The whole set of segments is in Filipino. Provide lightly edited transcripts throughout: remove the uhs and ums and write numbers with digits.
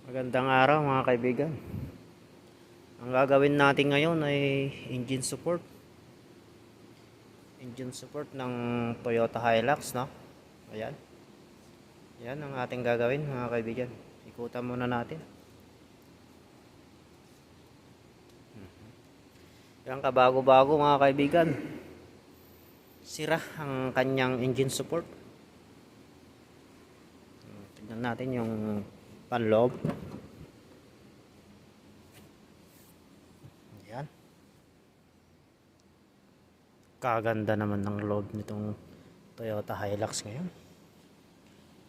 Magandang araw mga kaibigan. Ang gagawin natin ngayon ay engine support. Engine support ng Toyota Hilux, no? Ayan. Yan ang ating gagawin mga kaibigan. Ikutan muna natin. Yan kabago-bago mga kaibigan. Sira ang kanyang engine support. Tignan natin yung panloob. Yan. Kaganda naman ng loob nitong Toyota Hilux ngayon.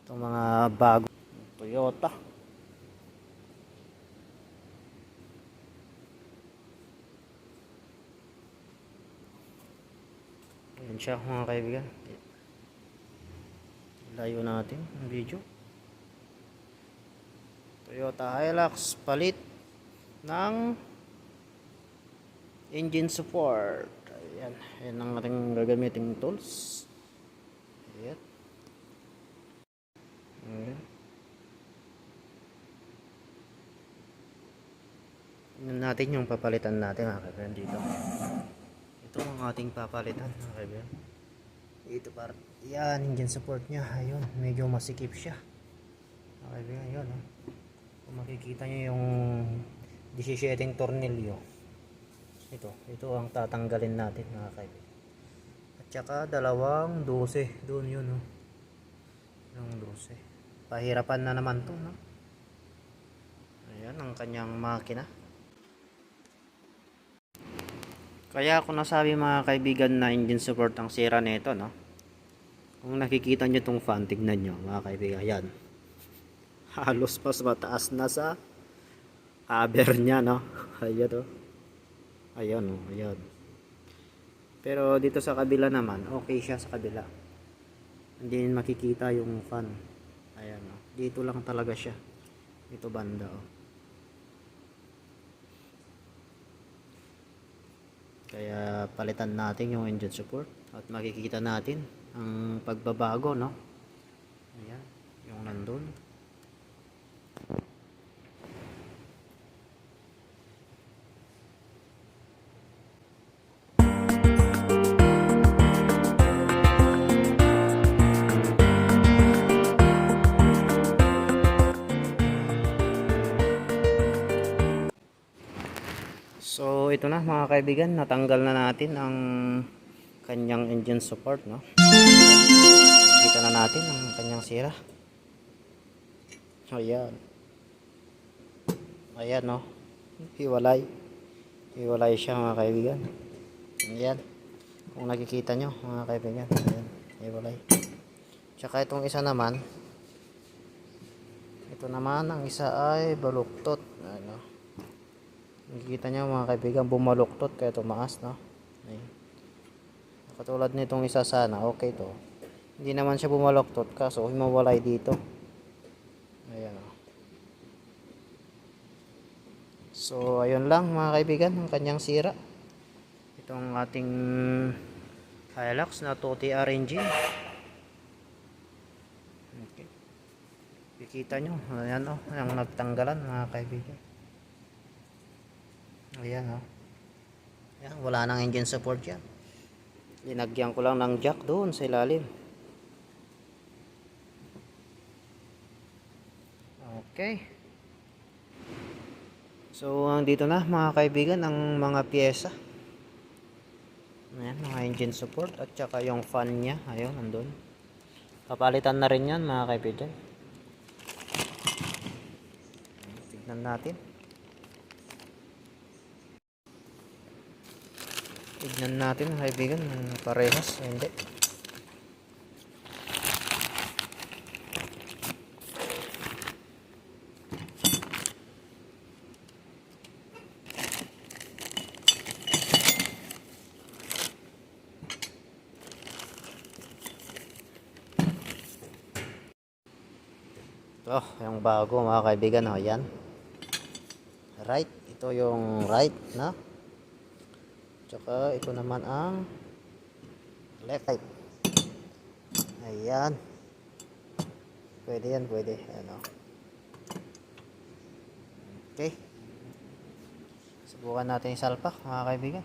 Itong mga bago Toyota. Ayan siya mga kaibigan. Layo natin ang video. Toyota Hilux palit ng engine support. Ayan. Ayan ang ating gagamiting tools. Ayan. Ayan. Tingnan natin yung papalitan natin mga kaibigan dito. Ito ang ating papalitan mga kaibigan. Ito para yan, engine support nya. Ayun, medyo masikip siya mga kaibigan. Ayun, oh. Kung makikita nyo yung 17 tornilyo, ito ang tatanggalin natin mga kaibigan. At saka dalawang 12 doon, yun, oh. Yung 12 pahirapan na naman to, no? Ayan ang kanyang makina. Kaya ako nasabi mga kaibigan na engine support ang sira nito, no? Kung nakikita nyo itong fan, tignan nyo mga kaibigan. Ayan, halos mas mataas na sa cover nya, no? Ayan, oh. Ayan, oh. Ayan. Pero dito sa kabila naman, okay siya sa kabila. Hindi makikita yung fan. Ayan, oh. Dito lang talaga siya. Ito banda, oh. Kaya palitan natin yung engine support at makikita natin ang pagbabago, no? Ayan, yung nandun. So ito na mga kaibigan, natanggal na natin ang kanyang engine support, no? Kita na natin ang kanyang sira. Ayan. Ayan, no? Hiwalay. Hiwalay siya mga kaibigan. Ayan. Kung nakikita nyo mga kaibigan, ayan, hiwalay. Tsaka itong isa naman, ito naman ang isa ay baluktot. Ano? Nakikita nyo mga kaibigan, bumaluktot kaya tumaas, no? Ayan. Katulad nitong isa sana, okay to. Hindi naman siya bumaluktot kaso humawalay dito. Ayan, oh. So ayun lang mga kaibigan ang kanyang sira. Itong ating Hilux na 2TR engine. Okay. Kikita nyo, ayan, oh, ang nagtanggalan mga kaibigan. Ayan, oh. Ayan, wala nang engine support yan. Linagyan ko lang ng jack doon sa ilalim. Okay. So dito na mga kaibigan ang mga piyesa. Ayan, mga engine support at saka yung fan nya. Ayun, nandun. Papalitan na rin yan mga kaibigan. Tignan natin. Tignan natin mga kaibigan, parehas, hindi. Ito, yung bago mga kaibigan, oh, yan. Right, ito yung right, na. Tsaka ito naman ang left side. Ayan. Pwede yan, pwede. Ano. Okay. Subukan natin isalpak mga kaibigan.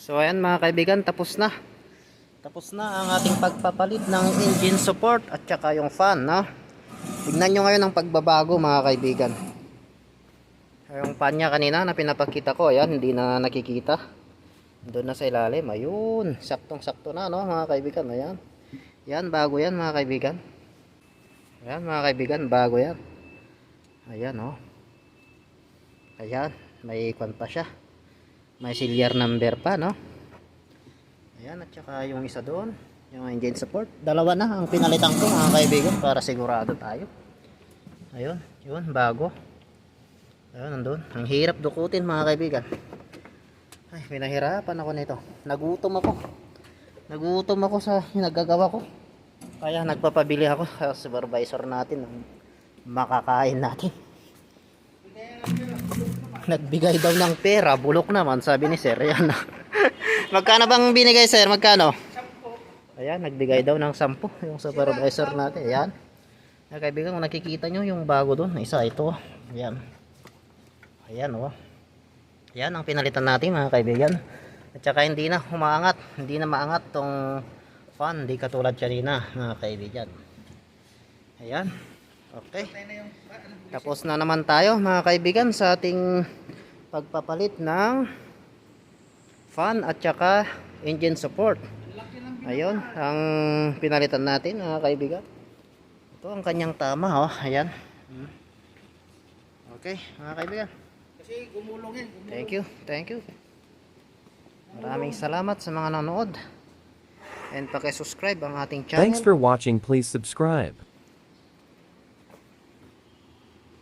So ayan mga kaibigan, tapos na. Tapos na ang ating pagpapalit ng engine support at saka yung fan, no? Tignan nyo ngayon ang pagbabago mga kaibigan. Yung fan niya kanina na pinapakita ko, ayan, hindi na nakikita. Doon na sa ilalim, ayun, saktong-sakto na, no mga kaibigan, ayan. Yan, bago yan mga kaibigan. Ayan mga kaibigan, bago yan. Ayan, oh. Ayan, may ikon pa siya. May serial number pa, no? Ayan, at saka yung isa doon, yung engine support. Dalawa na ang pinalitan ko mga kaibigan para sigurado tayo. Ayun, yun, bago. Ayun, nandun. Ang hirap dukutin mga kaibigan. Ay, pinahirapan ako nito. Nagutom ako sa nagagawa ko. Kaya nagpapabili ako sa supervisor natin ng makakain natin. Nagbigay daw ng pera, bulok naman sabi ni sir. Ayan na. Magkano bang binigay sir? Magkano? 10. Ayan, nagbigay daw ng 10 yung supervisor natin. Ayan. Ay, kaibigan, kung nakikita nyo yung bago doon, isa ito. Ayan. Ayan, oh. Ayan ang pinalitan natin mga kaibigan. At saka hindi na umaangat, hindi na maangat tong fan, hindi katulad kanina mga kaibigan. Ayan. Okay. Tapos na naman tayo mga kaibigan sa ating pagpapalit ng fan at saka engine support. Ayun ang pinalitan natin mga kaibigan. Ito ang kanyang tama, oh. Ayan. Okay mga kaibigan. Kasi gumulong yan. Thank you. Maraming salamat sa mga nanood. And paki-subscribe ang ating channel. Thanks for watching. Please subscribe.